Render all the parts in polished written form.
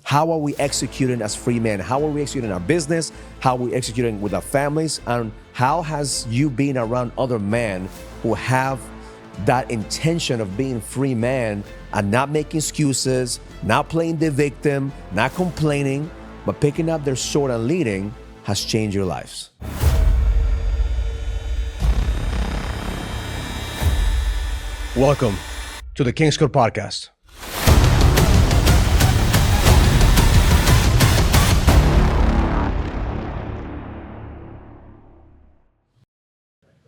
How are we executing as free men? How are we executing our business? How are we executing with our families? And how has you been around other men who have that intention of being free man and not making excuses, not playing the victim, not complaining, but picking up their sword and leading has changed your lives? Welcome to the King's Code Podcast.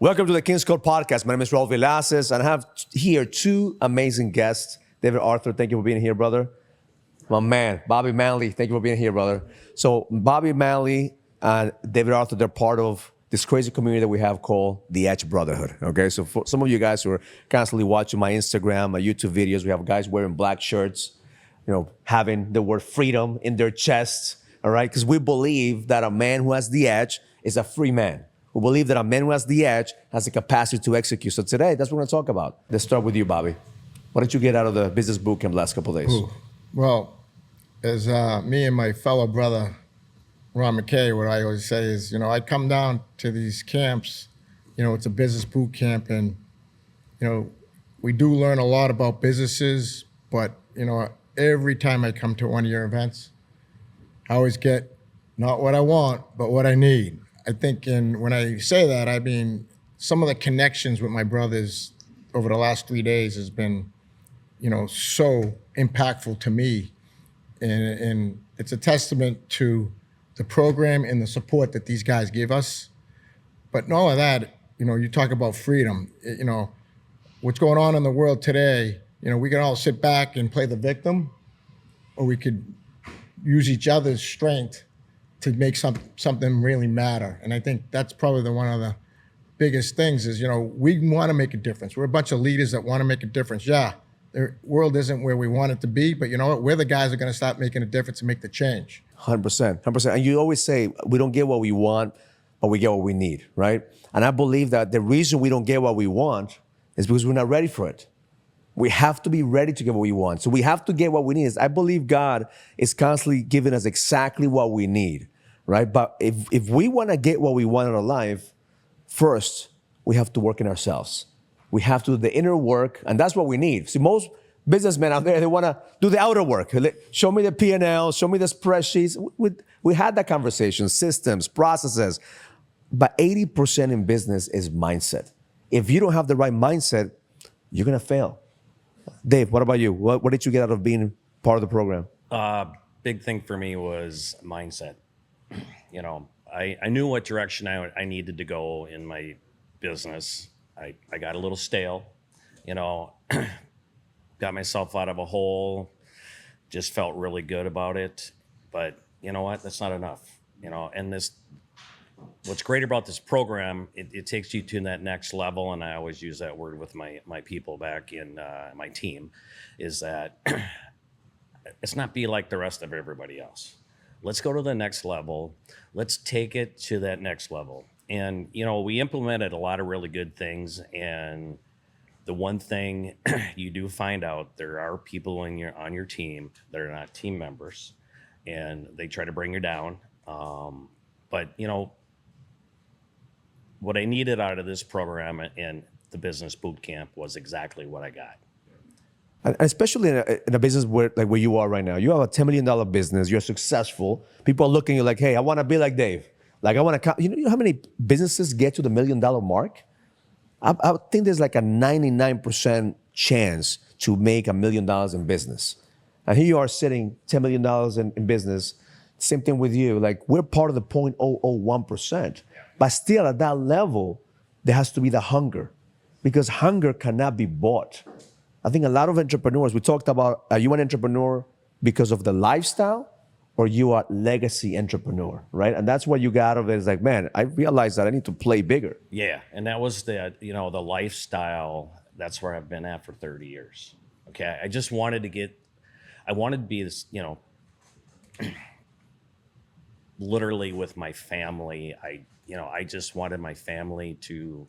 Welcome to the King's Code Podcast. My name is Raul Villacis, and I have here two amazing guests. David Arthur, thank you for being here, brother. My man, Bobby Manley, thank you for being here, brother. So Bobby Manley and David Arthur, they're part of this crazy community that we have called the EDGE Brotherhood, okay? So for some of you guys who are constantly watching my Instagram, my YouTube videos, we have guys wearing black shirts, having the word freedom in their chests, all right? Because we believe that a man who has the edge is a free man. We believe that a man who has the edge has the capacity to execute. So today, that's what we're gonna talk about. Let's start with you, Bobby. What did you get out of the business boot camp the last couple of days? Ooh. Well, as me and my fellow brother, Ron McKay, what I always say is, I come down to these camps, it's a business boot camp, and, we do learn a lot about businesses, but, every time I come to one of your events, I always get not what I want, but what I need. I think when I say that, I mean, some of the connections with my brothers over the last 3 days has been, so impactful to me. And it's a testament to the program and the support that these guys give us. But in all of that, you talk about freedom, what's going on in the world today, we can all sit back and play the victim, or we could use each other's strength to make something really matter. And I think that's probably one of the biggest things is, we want to make a difference. We're a bunch of leaders that want to make a difference. Yeah, the world isn't where we want it to be, but you know what? We're the guys that are going to start making a difference and make the change. 100%, 100%. And you always say, we don't get what we want, but we get what we need, right? And I believe that the reason we don't get what we want is because we're not ready for it. We have to be ready to get what we want. So we have to get what we need. I believe God is constantly giving us exactly what we need, right? But if we want to get what we want in our life, first, we have to work in ourselves. We have to do the inner work, and that's what we need. See, most businessmen out there, they want to do the outer work. Show me the P&L, show me the spreadsheets. We had that conversation, systems, processes. But 80% in business is mindset. If you don't have the right mindset, you're going to fail. Dave, what about you? What did you get out of being part of the program? Big thing for me was mindset. I knew what direction I needed to go in my business. I got a little stale, got myself out of a hole, just felt really good about it. But you know what? That's not enough, and what's great about this program, it takes you to that next level. And I always use that word with my people back in my team, is that it's not be like the rest of everybody else. Let's go to the next level. Let's take it to that next level. And, we implemented a lot of really good things. And the one thing you do find out, there are people on your team that are not team members, and they try to bring you down. But, what I needed out of this program and the business boot camp was exactly what I got. And especially in a business where you are right now, you have a $10 million business, you're successful. People are looking at you like, hey, I want to be like Dave. Like, I want to, you know how many businesses get to the $1 million mark? I think there's like a 99% chance to make $1 million in business. And here you are sitting $10 million in business. Same thing with you. Like, we're part of the 0.001%. But still at that level, there has to be the hunger, because hunger cannot be bought. I think a lot of entrepreneurs, we talked about, are you an entrepreneur because of the lifestyle, or you are legacy entrepreneur, right? And that's what you got out of it. It's like, man, I realized that I need to play bigger. Yeah, and that was the lifestyle. That's where I've been at for 30 years. Okay, I just wanted to be this, literally with my family. I just wanted my family to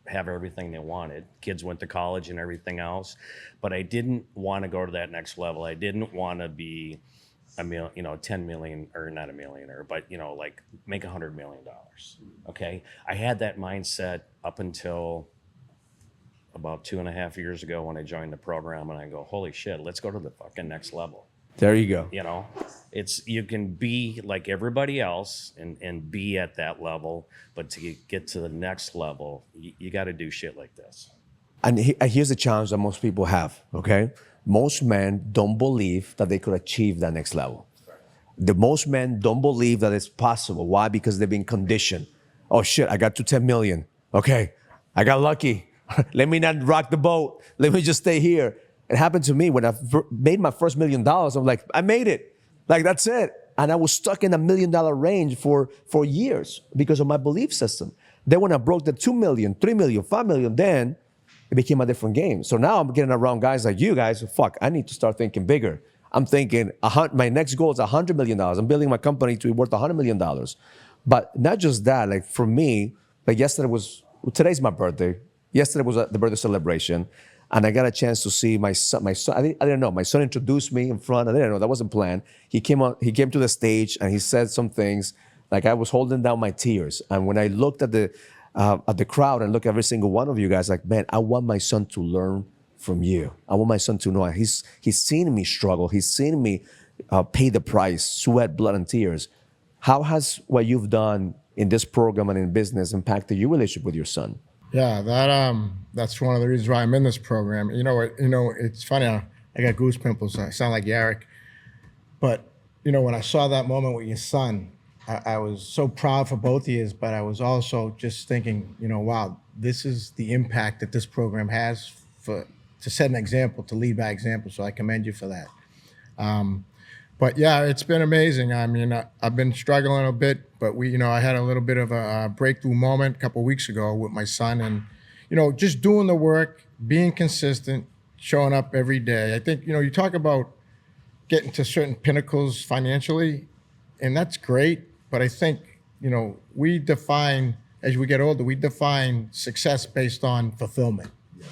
have everything they wanted. Kids went to college and everything else, but I didn't want to go to that next level. I didn't want to be 10 million, or not a millionaire, but like make $100 million. Okay. I had that mindset up until about 2.5 years ago when I joined the program, and I go, holy shit, let's go to the fucking next level. There you go. It's, you can be like everybody else and be at that level, but to get to the next level, you got to do shit like this. And here's the challenge that most people have, okay? Most men don't believe that they could achieve that next level. Most men don't believe that it's possible. Why? Because they've been conditioned. Oh shit, I got to 10 million. Okay, I got lucky. Let me not rock the boat. Let me just stay here. It happened to me when I made my first $1 million. I'm like, I made it. Like, that's it. And I was stuck in $1 million range for years because of my belief system. Then when I broke the 2 million, 3 million, 5 million, then it became a different game. So now I'm getting around guys like you guys. Fuck, I need to start thinking bigger. I'm thinking my next goal is $100 million. I'm building my company to be worth $100 million. But not just that, like for me, like today's my birthday. Yesterday was the birthday celebration. And I got a chance to see my son. I didn't know. My son introduced me in front. I didn't know. That wasn't planned. He came to the stage and he said some things. Like I was holding down my tears. And when I looked at the crowd and looked at every single one of you guys, like, man, I want my son to learn from you. I want my son to know he's seen me struggle. He's seen me pay the price, sweat, blood, and tears. How has what you've done in this program and in business impacted your relationship with your son? Yeah, that's one of the reasons why I'm in this program. It's funny. I got goose pimples. I sound like Yarrick. But when I saw that moment with your son, I was so proud for both of you. But I was also just thinking, wow, this is the impact that this program has to set an example, to lead by example. So I commend you for that. But yeah, it's been amazing. I mean, I've been struggling a bit, but I had a little bit of a breakthrough moment a couple of weeks ago with my son, and just doing the work, being consistent, showing up every day. I think you talk about getting to certain pinnacles financially, and that's great. But I think we define, as we get older, we define success based on fulfillment. Yeah.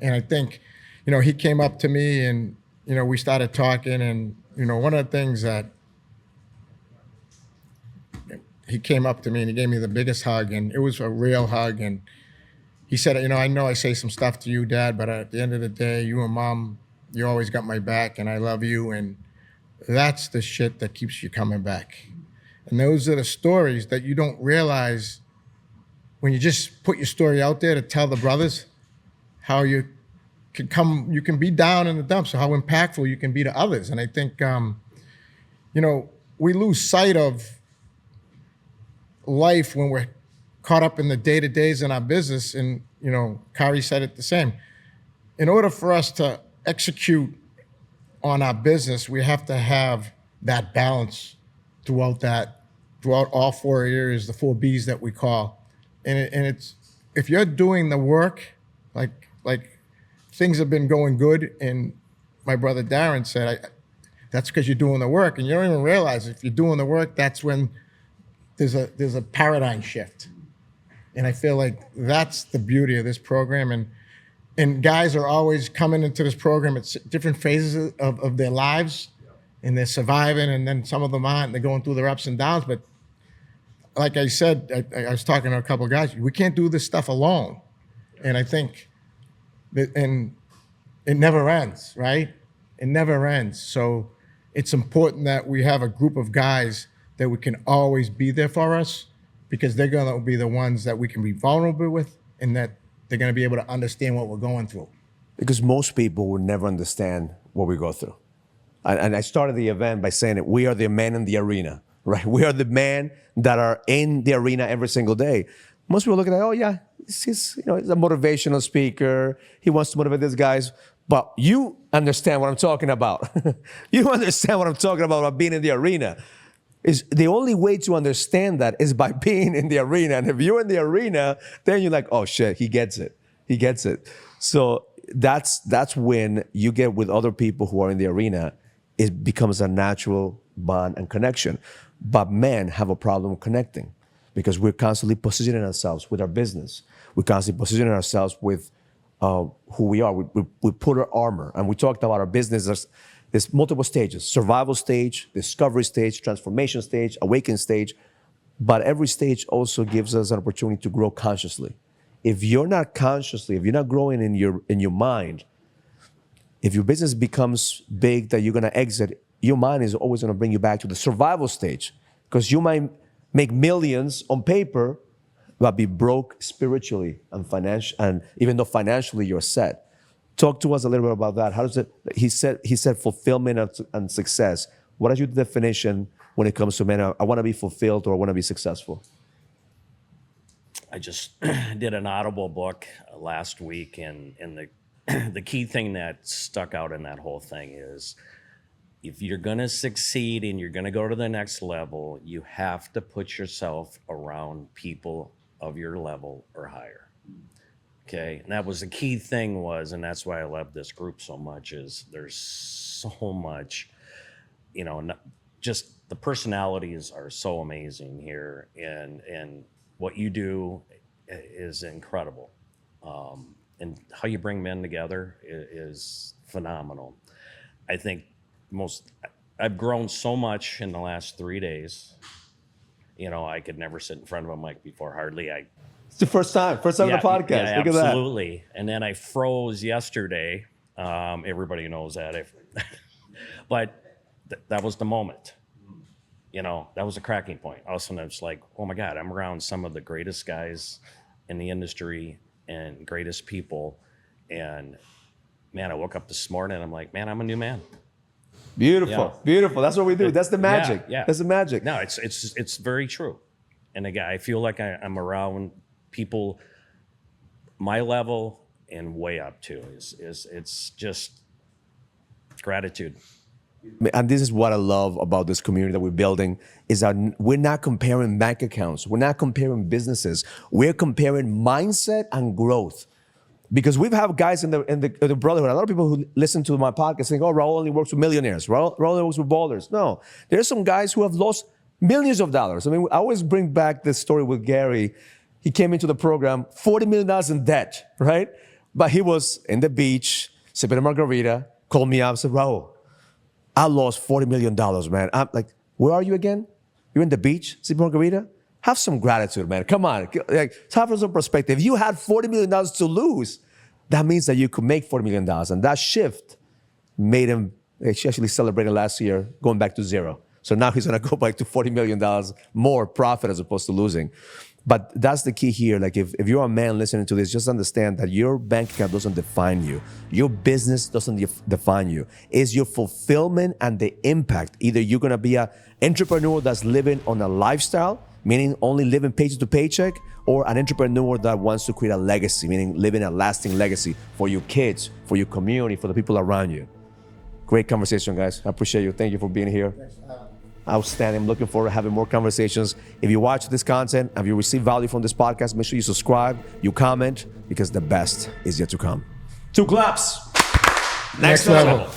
And I think he came up to me and we started talking, and one of the things that he came up to me and he gave me the biggest hug, and it was a real hug. And he said, I know I say some stuff to you, Dad, but at the end of the day, you and Mom, you always got my back, and I love you. And that's the shit that keeps you coming back. And those are the stories that you don't realize when you just put your story out there to tell the brothers how you can be down in the dumps, so how impactful you can be to others. And I think, we lose sight of life when we're caught up in the day-to-days in our business. And, Kari said it the same. In order for us to execute on our business, we have to have that balance throughout all 4 areas, the 4 B's that we call. And it's, if you're doing the work, like things have been going good, and my brother Darren said, that's because you're doing the work, and you don't even realize if you're doing the work, that's when there's a paradigm shift. And I feel like that's the beauty of this program. And guys are always coming into this program at different phases of their lives, and they're surviving, and then some of them aren't. They're going through their ups and downs. But like I said, I was talking to a couple of guys, we can't do this stuff alone. And I think and it never ends, right? It never ends. So it's important that we have a group of guys that we can always be there for us, because they're going to be the ones that we can be vulnerable with, and that they're going to be able to understand what we're going through. Because most people will never understand what we go through. And I started the event by saying that we are the men in the arena, right? We are the men that are in the arena every single day. Most people look at it, oh yeah, he's a motivational speaker. He wants to motivate these guys. But you understand what I'm talking about. You understand what I'm talking about being in the arena. Is the only way to understand that is by being in the arena. And if you're in the arena, then you're like, oh shit, he gets it. He gets it. So that's when you get with other people who are in the arena, it becomes a natural bond and connection. But men have a problem connecting because we're constantly positioning ourselves with our business. We're constantly positioning ourselves with who we are. We put our armor, and we talked about our business. There's multiple stages: survival stage, discovery stage, transformation stage, awakening stage. But every stage also gives us an opportunity to grow consciously. If you're not growing in your mind, if your business becomes big that you're gonna exit, your mind is always gonna bring you back to the survival stage, because you might make millions on paper, but be broke spiritually and even though financially you're set. Talk to us a little bit about that. How does it? He said fulfillment and success. What is your definition when it comes to, man, I want to be fulfilled or I want to be successful? I just did an Audible book last week, and the key thing that stuck out in that whole thing is, if you're going to succeed and you're going to go to the next level, you have to put yourself around people of your level or higher. Okay, and that was the key thing and that's why I love this group so much, is there's so much, just the personalities are so amazing here, and what you do is incredible. And how you bring men together is phenomenal. I think I've grown so much in the last 3 days. I could never sit in front of a mic before, hardly. It's the first time on the podcast. Yeah, Look at that. absolutely. And then I froze yesterday. Everybody knows that. But that was the moment. That was a cracking point. All of a sudden, it's like, oh my God, I'm around some of the greatest guys in the industry and greatest people. And man, I woke up this morning and I'm like, man, I'm a new man. Beautiful, beautiful. That's what we do. That's the magic. Yeah. That's the magic. No, it's very true. And again, I feel like I'm around people my level and way up too. It's just gratitude. And this is what I love about this community that we're building, is that we're not comparing bank accounts. We're not comparing businesses. We're comparing mindset and growth. Because we've had guys in the Brotherhood, a lot of people who listen to my podcast think, oh, Raul only works with millionaires. Raul only works with ballers. No, there's some guys who have lost millions of dollars. I mean, I always bring back this story with Gary. He came into the program, $40 million in debt, right? But he was in the beach, sipping a margarita, called me up and said, Raul, I lost $40 million, man. I'm like, where are you again? You're in the beach, sipping margarita? Have some gratitude, man. Come on. Like, have some perspective. If you had $40 million to lose, that means that you could make $40 million. And that shift made him, she actually celebrated last year, going back to zero. So now he's going to go back to $40 million more profit as opposed to losing. But that's the key here. Like, if you're a man listening to this, just understand that your bank account doesn't define you. Your business doesn't define you. It's your fulfillment and the impact. Either you're going to be an entrepreneur that's living on a lifestyle, meaning only living paycheck to paycheck, or an entrepreneur that wants to create a legacy, meaning living a lasting legacy for your kids, for your community, for the people around you. Great conversation, guys. I appreciate you. Thank you for being here. Outstanding. I'm looking forward to having more conversations. If you watch this content, if you receive value from this podcast, make sure you subscribe, you comment, because the best is yet to come. 2 claps. Next level.